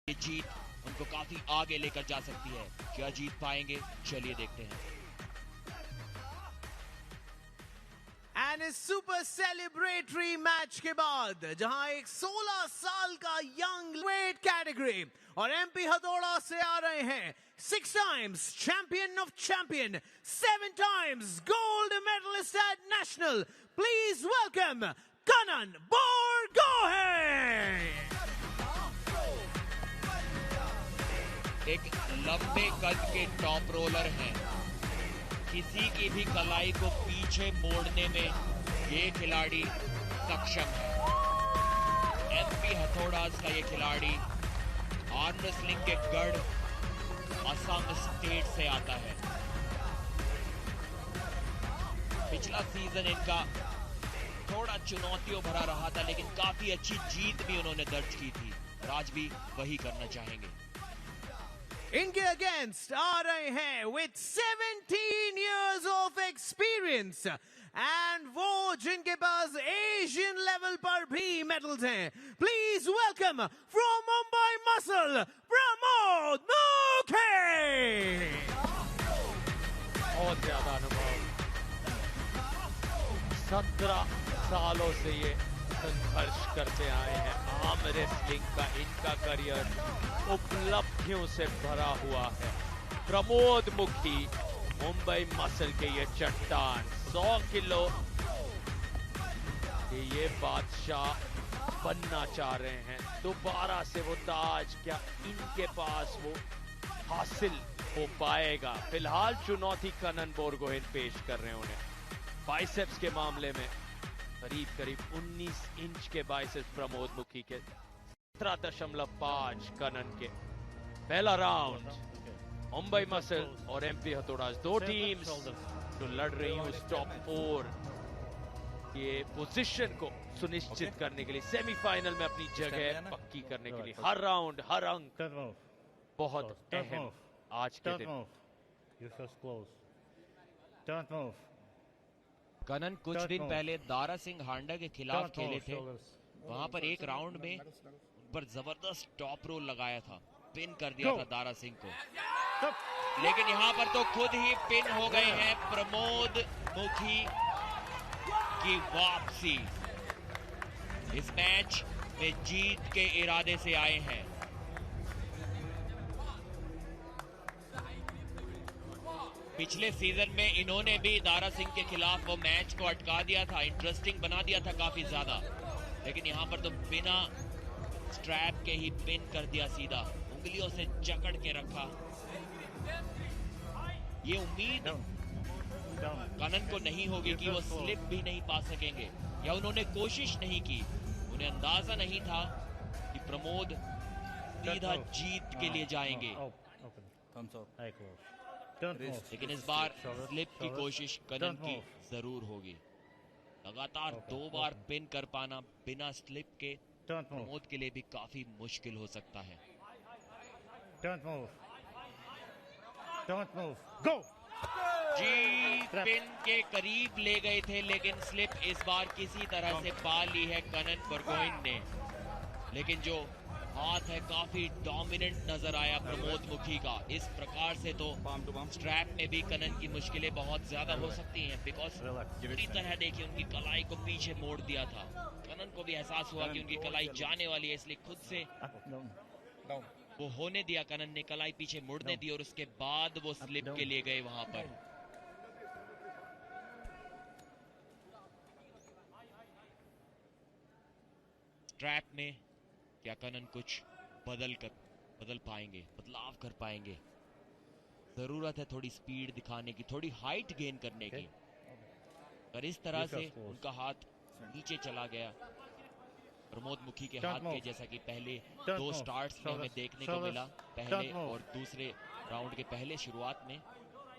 ये जीत उनको काफी आगे लेकर जा सकती है। क्या जीत पाएंगे, चलिए देखते हैं। एंड इस सुपर सेलिब्रेटरी मैच के बाद जहां एक 16 साल का यंग वेट कैटेगरी और एमपी हथौड़ा से आ रहे हैं 6 times champion of champion, 7 times gold medallist at national, please welcome Kanan Borgohain. एक लंबे कद के टॉप रोलर हैं। किसी की भी कलाई को पीछे मोड़ने में ये खिलाड़ी सक्षम है। एमपी हथौड़ास का ये खिलाड़ी आर्म रेसलिंग के गढ़ असम स्टेट से आता है। पिछला सीजन इनका थोड़ा चुनौतियों भरा रहा था, लेकिन काफी अच्छी जीत भी उन्होंने दर्ज की थी और आज भी वही करना चाहेंगे। इनके अगेंस्ट आ रहे हैं with 17 years of experience and वो जिनके पास एशियन लेवल पर भी मेडल्स हैं। Please welcome from Mumbai muscle Pramod मुखी। बहुत ज्यादा अनुभव, 17 सालों से ये संघर्ष करते आए हैं। आर्म रेसलिंग का इनका करियर उपलब्धियों से भरा हुआ है। प्रमोद मुखी मुंबई मसल के ये चट्टान, 100 किलो के ये बादशाह बनना चाह रहे हैं। दोबारा से वो ताज क्या इनके पास वो हासिल हो पाएगा? फिलहाल चुनौती कनन बोरगोहेन पेश कर रहे हैं उन्हें। बाइसेप्स के मामले में करीब 19 इंच के बाइसेप्स प्रमोद मुखी के, 17.5 कनन के। पहला राउंड मुंबई मसल और एमपी हथौड़ा, दो टीम्स जो लड़ रही हैं उस टॉप 4 ये पोजीशन को सुनिश्चित करने के लिए, सेमीफाइनल में अपनी जगह पक्की करने के लिए। हर राउंड, हर अंक बहुत अहम आज के दिन। कनन कुछ दिन पहले दारा सिंह हांडा के खिलाफ खेले थे। वहां पर एक राउंड में उन पर जबरदस्त टॉप रोल लगाया था, पिन कर दिया था दारा सिंह को। लेकिन यहां पर तो खुद ही पिन हो गए हैं। प्रमोद मुखी की वापसी इस मैच में जीत के इरादे से आए हैं। पिछले सीजन में इन्होंने भी दारा सिंह के खिलाफ वो मैच को अटका दिया था, इंटरेस्टिंग बना दिया था काफी ज्यादा। लेकिन यहां पर तो बिना स्ट्रैप के ही पिन कर दिया, सीधा उंगलियों से जकड़ के रखा। ये उम्मीद कनन को नहीं होगी कि वो स्लिप भी नहीं पा सकेंगे, या उन्होंने कोशिश नहीं की। उन्हें अंदाजा नहीं था कि प्रमोद सीधा जीत के लिए जाएंगे। लेकिन इस बार स्लिप की कोशिश कनन की जरूर होगी। लगातार 2 बार पिन कर पाना बिना स्लिप के प्रमोद के लिए भी काफी मुश्किल हो सकता है। जी पिन के करीब ले गए थे, लेकिन स्लिप इस बार किसी तरह से पा ली है कनन बोरगोहेन ने। लेकिन जो हाथ है काफी डोमिनेंट नजर आया प्रमोद मुखी का। इस प्रकार से तो स्ट्रैप में भी कनन की मुश्किलें बहुत ज्यादा हो सकती हैं, बिकॉज पूरी तरह देखिए उनकी कलाई को पीछे मोड़ दिया था। कनन को भी एहसास हुआ कि उनकी कलाई जाने वाली है, इसलिए खुद से वो होने दिया। कनन ने कलाई पीछे मुड़ने दी और उसके बाद वो स्लिप के लिए गए वहां पर। स्ट्रैप में क्या कनन कुछ बदल पाएंगे, बदलाव कर पाएंगे? जरूरत है थोड़ी स्पीड दिखाने की, थोड़ी हाइट गेन करने की। अगर इस तरह से उनका हाथ नीचे चला गया प्रमोद मुखी के हाथ के, जैसा कि पहले 2 स्टार्ट्स में हमें देखने को मिला, पहले और दूसरे राउंड के पहले शुरुआत में,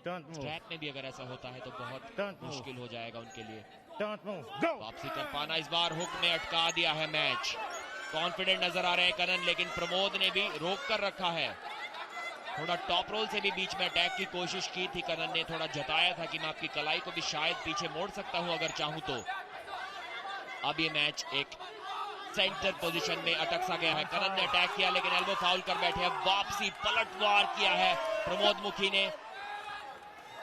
स्ट्रैप में भी अगर ऐसा होता है तो बहुत मुश्किल हो जाएगा उनके लिए वापसी कर पाना। इस बार हुक में अटका दिया है मैच। कॉन्फिडेंट नजर आ रहे हैं कनन, लेकिन प्रमोद ने भी रोक कर रखा है। थोड़ा टॉप रोल से भी बीच में अटैक की कोशिश की थी कनन ने, थोड़ा जताया था कि मैं आपकी कलाई को भी शायद पीछे मोड़ सकता हूं अगर चाहूं तो। अब ये मैच एक सेंटर पोजीशन में अटक सा गया है। कनन ने अटैक किया लेकिन एल्बो फाउल कर बैठे हैं। वापसी पलटवार किया है प्रमोद मुखी ने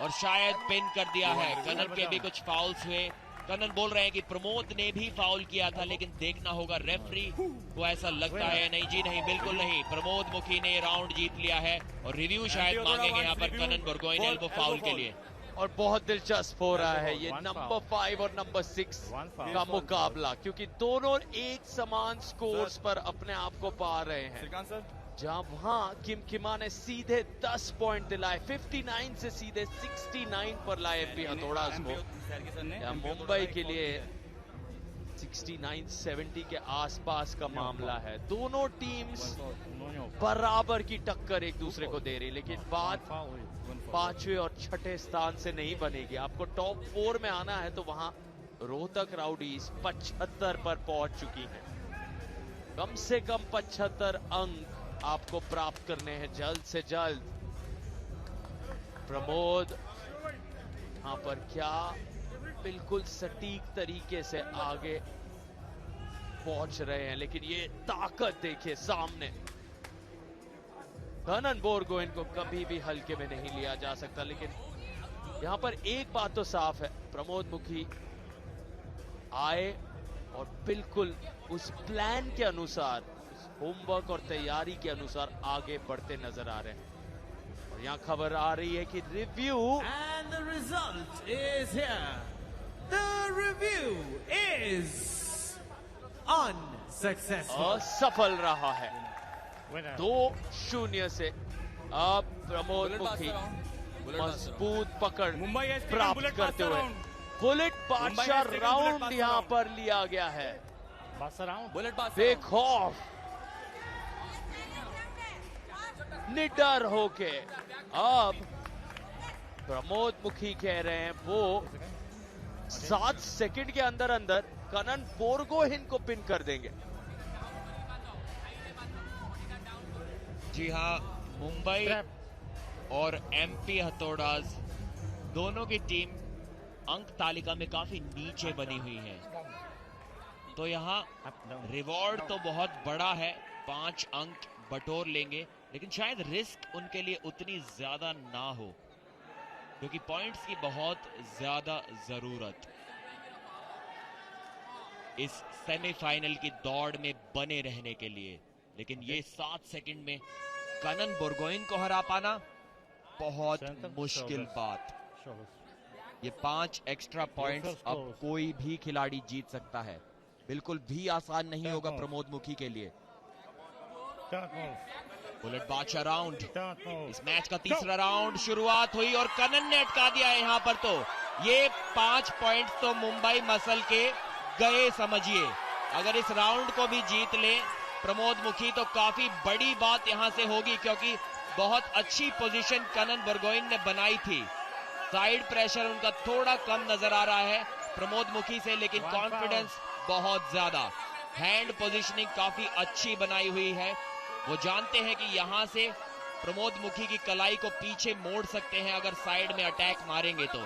और शायद पिन कर दिया है। कनन के भी कुछ फाउल्स हुए। कनन बोल रहे हैं कि प्रमोद ने भी फाउल किया था, लेकिन देखना होगा रेफरी को ऐसा लगता है। नहीं जी नहीं, बिल्कुल नहीं, प्रमोद मुखी ने राउंड जीत लिया है और रिव्यू शायद मांगेंगे यहाँ पर कनन बोरगोइन एल्बो फाउल के लिए। और बहुत दिलचस्प हो रहा है ये नंबर 5 और नंबर 6 का मुकाबला, क्योंकि दोनों एक समान स्कोर्स पर अपने आप को पा रहे हैं। जहां वहां किमकिमा ने सीधे 10 पॉइंट दिलाए, 59 से सीधे 69 पर लाए एमपी हथौड़ा को। मुंबई के लिए 69-70 के आसपास का मामला है। दोनों टीम्स बराबर की टक्कर एक दूसरे को दे रही, लेकिन बात 5वें और 6ठे स्थान से नहीं बनेगी। आपको टॉप 4 में आना है तो वहां रोहतक राउडीज 75 पर पहुंच चुकी है। कम से कम 75 अंक आपको प्राप्त करने हैं जल्द से जल्द। प्रमोद यहां पर क्या बिल्कुल सटीक तरीके से आगे पहुंच रहे हैं, लेकिन ये ताकत देखिए सामने। कनन बोरगोइन को कभी भी हल्के में नहीं लिया जा सकता, लेकिन यहां पर एक बात तो साफ है, प्रमोद मुखी आए और बिल्कुल उस प्लान के अनुसार, उस होमवर्क और तैयारी के अनुसार आगे बढ़ते नजर आ रहे हैं। और यहां खबर आ रही है कि review And the result is here. The review is unsuccessful. असफल रहा है। 2-0 से अब प्रमोद मुखी मजबूत पकड़ प्राप्त करते हुए बुलेट बादशाह राउंड यहां पर लिया गया है। बेखौफ निडर होके अब प्रमोद मुखी कह रहे हैं वो 7 सेकंड के अंदर अंदर कनन बोरगोइन को पिन कर देंगे। जी हाँ, मुंबई और एमपी हथौड़ाज दोनों की टीम अंक तालिका में काफी नीचे बनी हुई है, तो यहाँ रिवॉर्ड तो बहुत बड़ा है, 5 अंक बटोर लेंगे, लेकिन शायद रिस्क उनके लिए उतनी ज्यादा ना हो, क्योंकि पॉइंट्स की बहुत ज्यादा जरूरत इस सेमीफाइनल की दौड़ में बने रहने के लिए। लेकिन ये 7 सेकंड में कनन बोरगोइन को हरा पाना बहुत मुश्किल बात। ये 5 एक्स्ट्रा पॉइंट्स अब कोई भी खिलाड़ी जीत सकता है, बिल्कुल भी आसान नहीं होगा प्रमोद मुखी के लिए। बुलेट बादशाह राउंड, इस मैच का तीसरा राउंड शुरुआत हुई और कनन ने अटका दिया है यहां पर। तो ये 5 पॉइंट्स तो मुंबई मसल के गए समझिए। अगर इस राउंड को भी जीत ले प्रमोद मुखी तो काफी बड़ी बात यहां से होगी, क्योंकि बहुत अच्छी पोजीशन कनन बोरगोइन ने बनाई थी। साइड प्रेशर उनका थोड़ा कम नजर आ रहा है प्रमोद मुखी से, लेकिन कॉन्फिडेंस बहुत ज्यादा। हैंड पोजीशनिंग काफी अच्छी बनाई हुई है। वो जानते हैं कि यहां से प्रमोद मुखी की कलाई को पीछे मोड़ सकते हैं अगर साइड में अटैक मारेंगे तो।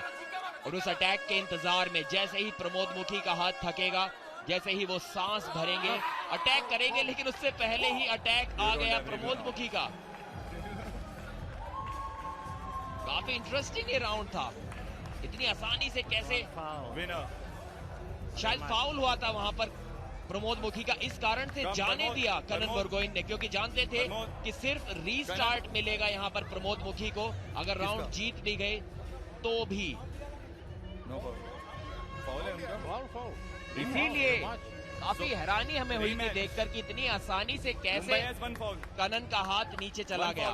और उस अटैक के इंतजार में जैसे ही प्रमोद मुखी का हाथ थकेगा, जैसे ही वो सांस भरेंगे, अटैक करेंगे, लेकिन उससे पहले ही अटैक आ गया प्रमोद मुखी का। काफी इंटरेस्टिंग ये राउंड था। इतनी आसानी से कैसे, शायद फाउल हुआ था वहां पर प्रमोद मुखी का, इस कारण से जाने दिया कनन बोरगोइन ने, क्योंकि जानते थे कि सिर्फ रीस्टार्ट मिलेगा यहां पर प्रमोद मुखी को, अगर राउंड जीत भी गए तो भी। इसीलिए काफी हैरानी हमें हुई थी देखकर कि इतनी आसानी से कैसे कनन का हाथ नीचे चला गया।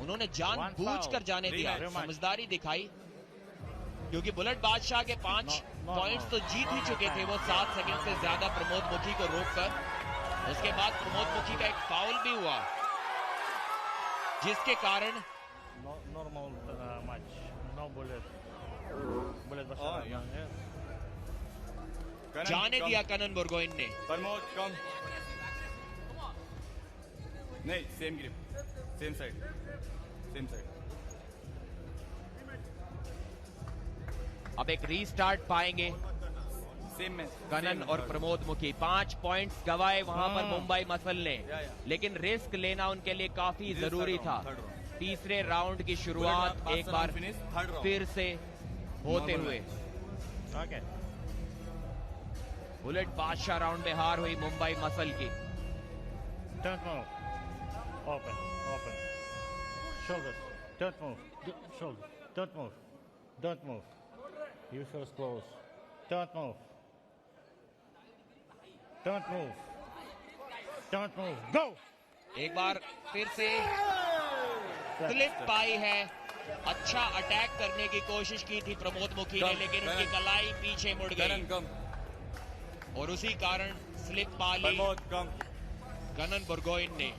उन्होंने जानबूझकर जाने दिया, समझदारी दिखाई, क्योंकि बुलेट बादशाह के 5 पॉइंट्स तो जीत ही चुके थे वो 7 सेकंड से ज्यादा प्रमोद मुखी को रोककर। उसके बाद प्रमोद मुखी का एक फाउल भी हुआ, जिसके कारण जाने दिया कनन बोरगोइन ने। प्रमोद कम नहीं, same grip, same side, same side. अब एक रीस्टार्ट पाएंगे सेम मैच कनन और प्रमोद मुखी 5 पॉइंट्स गवाए वहां पर मुंबई मसल ने, लेकिन रिस्क लेना उनके लिए काफी जरूरी था। तीसरे राउंड की शुरुआत एक बार फिर से होते हुए बुलेट बादशाह राउंड में हार हुई मुंबई मसल की। Don't move. Open. Shoulders. Don't move. Shoulders. Don't move. Don't move. You first close. Don't move. Don't move. Don't move. Go! एक बार फिर से स्लिप पाई है। अच्छा अटैक करने की कोशिश की थी प्रमोद मुखी ने, लेकिन उनकी कलाई पीछे मुड़ गई और उसी कारण स्लिप पा ली कनन बुर्गोइन ने।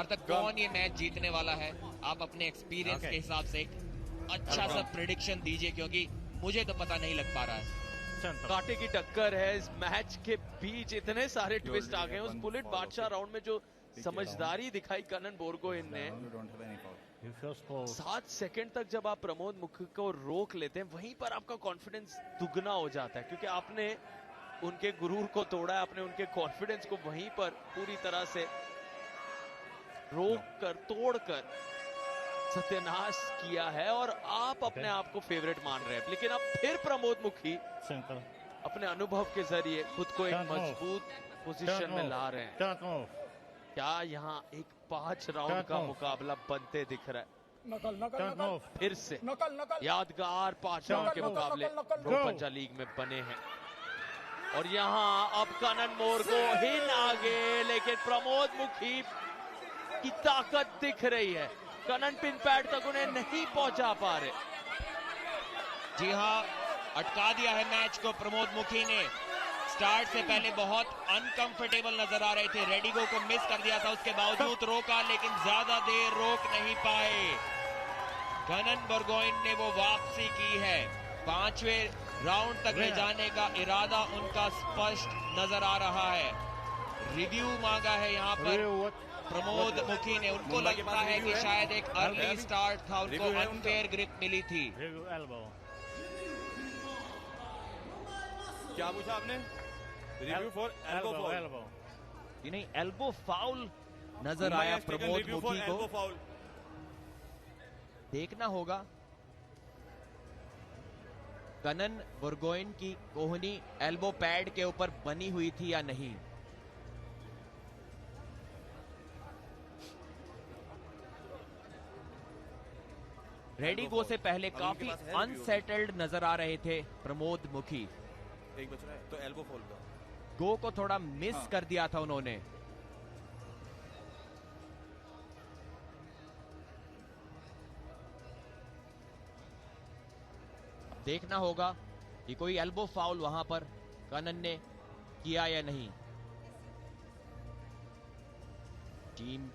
तक कौन ये मैच जीतने वाला है? आप अपने एक्सपीरियंस के हिसाब से एक अच्छा सा प्रेडिक्शन दीजिए, क्योंकि मुझे तो पता नहीं लग पा रहा है। कांटे की टक्कर है इस मैच के बीच, इतने सारे ट्विस्ट आ गए। उस बुलेट बादशाह राउंड में जो समझदारी दिखाई कनन बुर्गोइन ने, 7 सेकंड तक जब आप प्रमोद मुखी को रोक लेते हैं, वहीं पर आपका कॉन्फिडेंस दुगना हो जाता है, क्योंकि आपने उनके गुरूर को तोड़ा है, आपने उनके कॉन्फिडेंस को वहीं पर पूरी तरह से रोक कर तोड़कर सत्यानाश किया है और आप अपने आप को फेवरेट मान रहे हैं। लेकिन अब फिर प्रमोद मुखी अपने अनुभव के जरिए खुद को एक मजबूत पोजीशन में ला रहे हैं। क्या यहाँ एक 5 राउंड का मुकाबला बनते दिख रहा है? फिर से यादगार 5 राउंड के मुकाबले प्रो पंजा लीग में बने हैं और यहाँ अब कनन बुर्गोइन आगे, लेकिन प्रमोद मुखी की ताकत दिख रही है। कनन पिन पैड तक उन्हें नहीं पहुंचा पा रहे। जी हाँ, अटका दिया है मैच को प्रमोद मुखी ने। स्टार्ट से पहले बहुत अनकंफर्टेबल नजर आ रहे थे, रेडिगो को मिस कर दिया था, उसके बावजूद रोका, लेकिन ज्यादा देर रोक नहीं पाए। कनन बुर्गोइन ने वो वापसी की है। 5वें राउंड तक ले जाने का इरादा उनका स्पष्ट नजर आ रहा है। रिव्यू मांगा है यहाँ पर प्रमोद मुखी ने। उनको लगता है कि शायद एक अर्ली स्टार्ट था, उनको अनफेयर ग्रिप मिली थी। क्या पूछा आपने? Review for elbow. नहीं, एल्बो फाउल नजर आया प्रमोद मुखी को। देखना होगा कनन बुर्गोइन की कोहनी एल्बो पैड के ऊपर बनी हुई थी या नहीं। रेडिगो से पहले काफी अनसेटल्ड नजर आ रहे थे प्रमोद मुखी। एक बच रहा है तो एल्बो फॉल का गो को थोड़ा मिस कर दिया था उन्होंने। देखना होगा कि कोई एल्बो फाउल वहां पर कनन ने किया या नहीं। टीम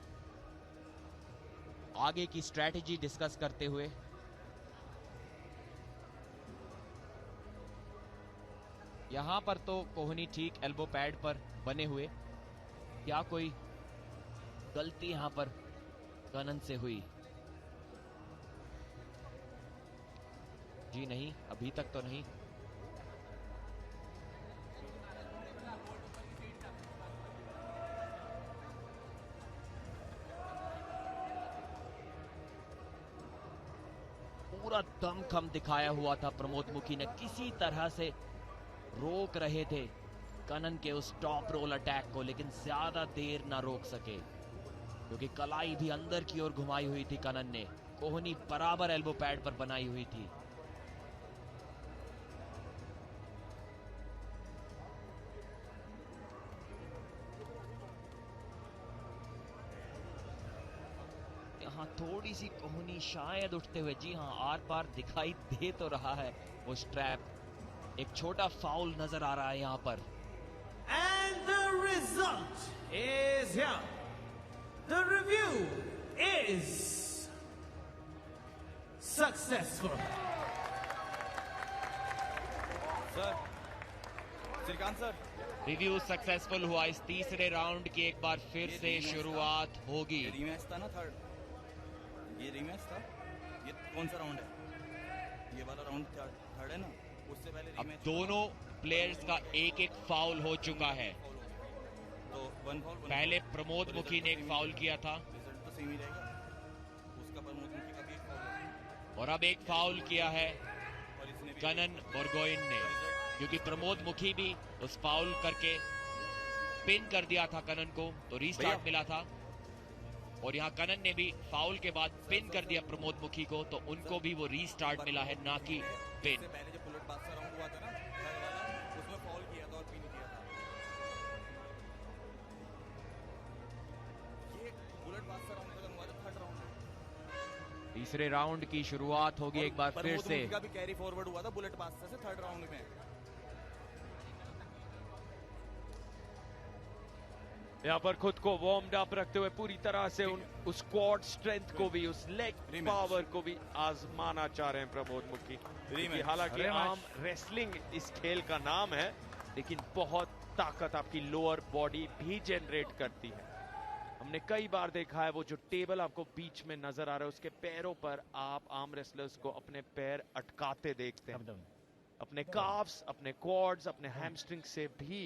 आगे की स्ट्रैटेजी डिस्कस करते हुए यहां पर तो कोहनी ठीक एल्बो पैड पर बने हुए। क्या कोई गलती यहां पर कनन से हुई? जी नहीं, अभी तक तो नहीं। पूरा दमखम दिखाया हुआ था प्रमोद मुखी ने, किसी तरह से रोक रहे थे कनन के उस टॉप रोल अटैक को, लेकिन ज्यादा देर ना रोक सके क्योंकि कलाई भी अंदर की ओर घुमाई हुई थी कनन ने। कोहनी बराबर एल्बो पैड पर बनाई हुई थी। यहाँ थोड़ी सी कोहनी शायद उठते हुए, जी हाँ, आर पार दिखाई दे तो रहा है वो स्ट्रैप। एक छोटा फाउल नजर आ रहा है यहाँ पर। And the result is here. The review is successful. Sir, Shrikant sir, review successful हुआ। इस तीसरे राउंड की एक बार फिर से शुरुआत होगी। ये रीमैच था ना थर्ड? ये रीमैच था? ये कौन सा राउंड है? ये वाला राउंड थर्ड थर्ड है ना, उससे पहले अब rematch दोनों प्लेयर्स का एक एक फाउल हो चुका है। तो वन फाउल पहले प्रमोद मुखी ने एक फाउल किया था रिजल्ट तो सेम ही रहेगा, उसका प्रमोद मुखी का भी एक फाउल है और अब एक फाउल किया है और इसने भी कनन बोरगोइन ने, क्योंकि प्रमोद मुखी भी उस फाउल करके पिन कर दिया था कनन को, तो रीस्टार्ट मिला था। और यहाँ कनन ने भी फाउल के बाद पिन कर दिया प्रमोद मुखी को, तो उनको भी वो रीस्टार्ट मिला है, ना कि पिन। इससे पहले जब बुलेट बादशाह राउंड हुआ था ना थर्ड वाला, उसमें फाउल किया था और पिन किया था। ये बुलेट बादशाह राउंड खत्म हुआ था, थर्ड राउंड है। तीसरे राउंड की शुरुआत होगी एक बार फिर प्रमोद से। मुखी का भी कैरी फॉरवर्ड हुआ था बुलेट बादशाह से थर्ड राउंड में। यहाँ पर खुद को वार्म्ड अप रखते हुए पूरी तरह से उस स्क्वाड स्ट्रेंथ को भी, उस लेग पावर को भी आजमाना चाह रहे हैं प्रमोद मुखी। क्योंकि हालांकि आर्म रेसलिंग इस खेल का नाम है, लेकिन बहुत ताकत आपकी लोअर बॉडी भी जनरेट करती है। हमने कई बार देखा है वो जो टेबल आपको बीच में नजर आ रहा है, उसके पैरों पर आप आर्म रेसलर्स को अपने पैर अटकाते देखते हैं। अपने काफ्स, अपने क्वाड्स, अपने हैमस्ट्रिंग से भी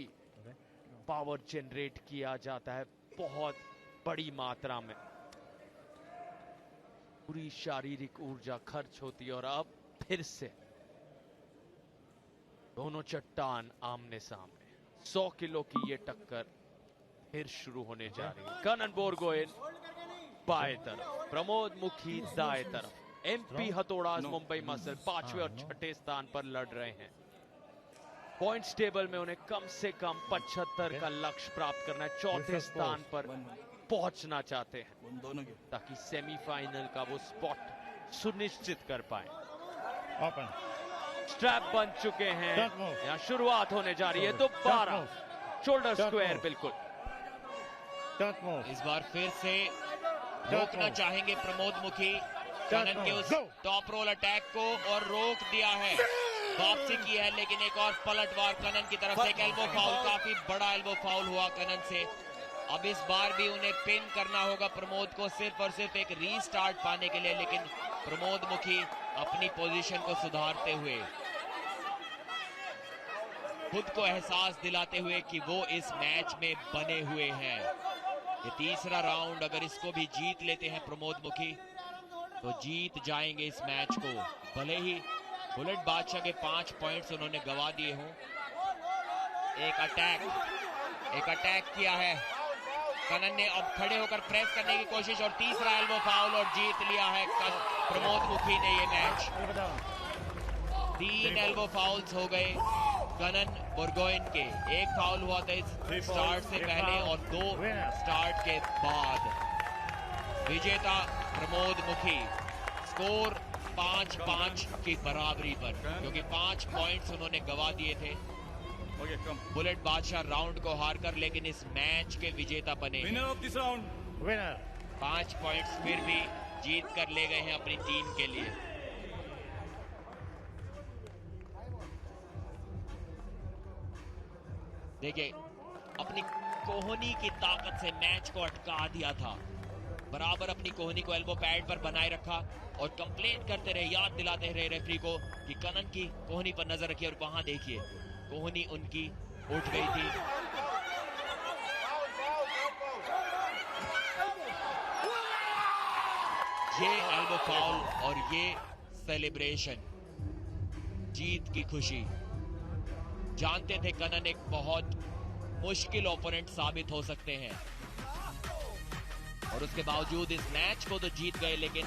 पावर जनरेट किया जाता है बहुत बड़ी मात्रा में। पूरी शारीरिक ऊर्जा खर्च होती है और अब फिर से दोनों चट्टान आमने सामने। 100 किलो की ये टक्कर फिर शुरू होने जा रही है। कनन बोरगोइन बाएं तरफ, प्रमोद मुखी दाएं तरफ। एमपी हथौड़ा मुंबई मसल 5वें और 6ठे स्थान पर लड़ रहे हैं। पॉइंट्स टेबल में उन्हें कम से कम 75 का लक्ष्य प्राप्त करना है। 4थे स्थान पर पहुंचना चाहते हैं दोनों के ताकि सेमीफाइनल का वो स्पॉट सुनिश्चित कर पाए। Open. स्ट्रैप बन चुके हैं, Don't move. यहाँ शुरुआत होने जा रही है। दोबारा Don't move. Shoulder Don't square move. बिल्कुल। Don't move. इस बार फिर से रोकना चाहेंगे प्रमोद मुखी कनन के उस Go. टॉप रोल अटैक को, और रोक दिया है। वापसी की है, लेकिन एक और पलटवार कनन की तरफ से। एक एल्बो फाउल, काफी बड़ा एल्बो फाउल हुआ कनन से। अब इस बार भी उन्हें पिन करना होगा प्रमोद को, सिर्फ और सिर्फ एक रीस्टार्ट पाने के लिए। लेकिन प्रमोद मुखी अपनी पोजीशन को सुधारते हुए, खुद को एहसास दिलाते हुए कि वो इस मैच में बने हुए हैं। ये तीसरा राउंड अगर इसको भी जीत लेते हैं प्रमोद मुखी, तो जीत जाएंगे इस मैच को। भले ही बुलेट बादशाह के 5 पॉइंट्स उन्होंने गवा दिए हों। एक अटैक किया है कनन ने। अब खड़े होकर प्रेस करने की कोशिश, और तीसरा एल्बो फाउल, और जीत लिया है प्रमोद मुखी ने ये मैच। 3 एल्बो फाउल्स हो गए कनन बोरगोइन के। एक फाउल हुआ था इस स्टार्ट से पहले और 2 स्टार्ट के बाद। विजेता प्रमोद मुखी, स्कोर 5-5 की बराबरी पर, क्योंकि 5 पॉइंट्स उन्होंने गवा दिए थे ओके कम बुलेट बादशाह राउंड को हारकर, लेकिन इस मैच के विजेता बने। Winner of this round Winner. 5 points फिर भी जीत कर ले गए हैं अपनी टीम के लिए। देखिए, अपनी कोहनी की ताकत से मैच को अटका दिया था। बराबर अपनी कोहनी को एल्बो पैड पर बनाए रखा और कंप्लेंट करते रहे, याद दिलाते रहे रेफरी को कि कनन की कोहनी पर नजर रखिए। और वहां देखिए, कोहनी उनकी उठ गई थी। ये एल्बो फाउल और ये सेलिब्रेशन, जीत की खुशी। जानते थे कनन एक बहुत मुश्किल ओपोनेंट साबित हो सकते हैं, और उसके बावजूद इस मैच को तो जीत गए, लेकिन